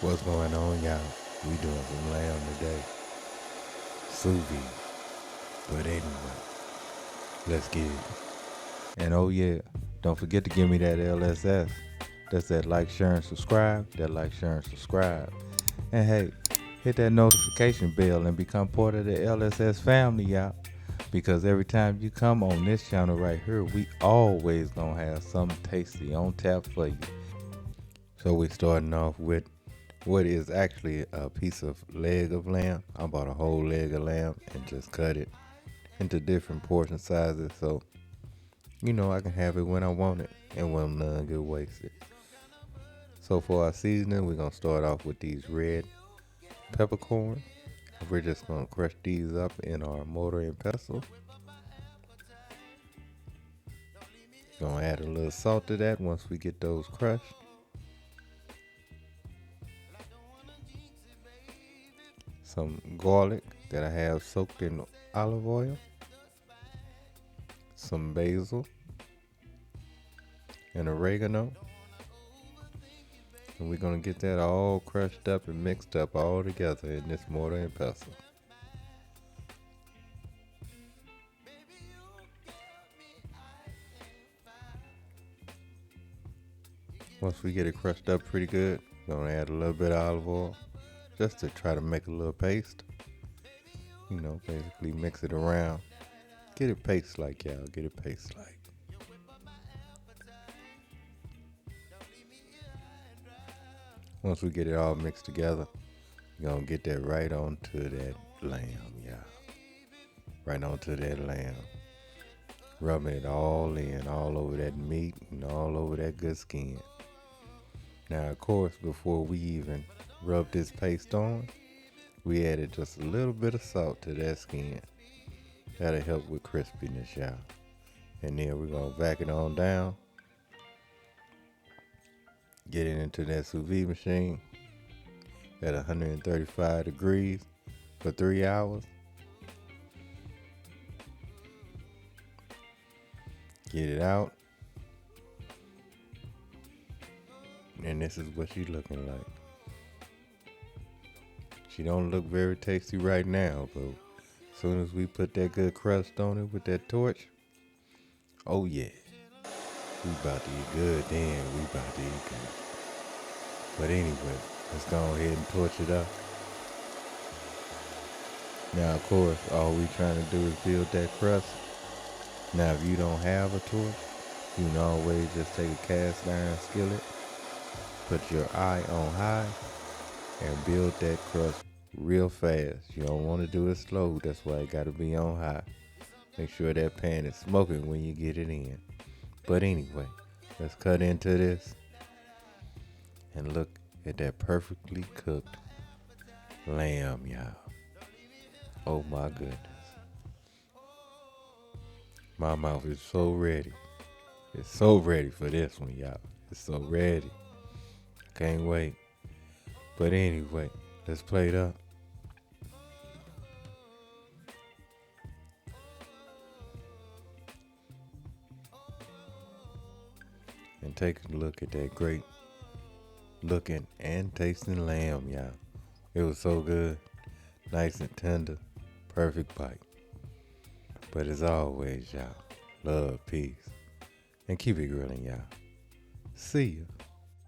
What's going on, y'all? We doing some lamb today. Sous vide. But anyway, let's get it. And oh yeah, don't forget to give me that LSS. That's that like, share, and subscribe. That like, share, and subscribe. And hey, hit that notification bell and become part of the LSS family, y'all. Because every time you come on this channel right here, we always gonna have something tasty on tap for you. So we starting off with what is actually a piece of leg of lamb. I bought a whole leg of lamb and just cut it into different portion sizes so I can have it when I want it and when none get wasted. So for our seasoning, we're gonna start off with these red peppercorns. We're just gonna crush these up in our mortar and pestle. Gonna add a little salt to that once we get those crushed. Some garlic that I have soaked in olive oil. Some basil and oregano. And we're gonna get that all crushed up and mixed up all together in this mortar and pestle. Once we get it crushed up pretty good, we're gonna add a little bit of olive oil just to try to make a little paste. Basically mix it around. Get it paste like, y'all. Get it paste like. Once we get it all mixed together, we're gonna get that right onto that lamb, y'all. Right onto that lamb. Rubbing it all in, all over that meat and all over that good skin. Now, of course, before we even rub this paste on, we added just a little bit of salt to that skin. That'll help with crispiness, y'all. And then we're gonna vac it on down. Get it into that sous vide machine at 135 degrees for 3 hours. Get it out. And this is what she's looking like. She don't look very tasty right now, but as soon as we put that good crust on it with that torch, oh yeah, we about to eat good then. We about to eat good. But anyway, let's go ahead and torch it up. Now, of course, all we trying to do is build that crust. Now, if you don't have a torch, you can always just take a cast iron skillet, put your eye on high, and build that crust real fast. You don't want to do it slow. That's why it got to be on high. Make sure that pan is smoking when you get it in. But anyway, let's cut into this and look at that perfectly cooked lamb, y'all. Oh my goodness. My mouth is so ready. It's so ready for this one, y'all. It's so ready. Can't wait. But anyway, let's plate up. And take a look at that great looking and tasting lamb, y'all. It was so good. Nice and tender. Perfect bite. But as always, y'all, love, peace, and keep it grilling, y'all. See ya.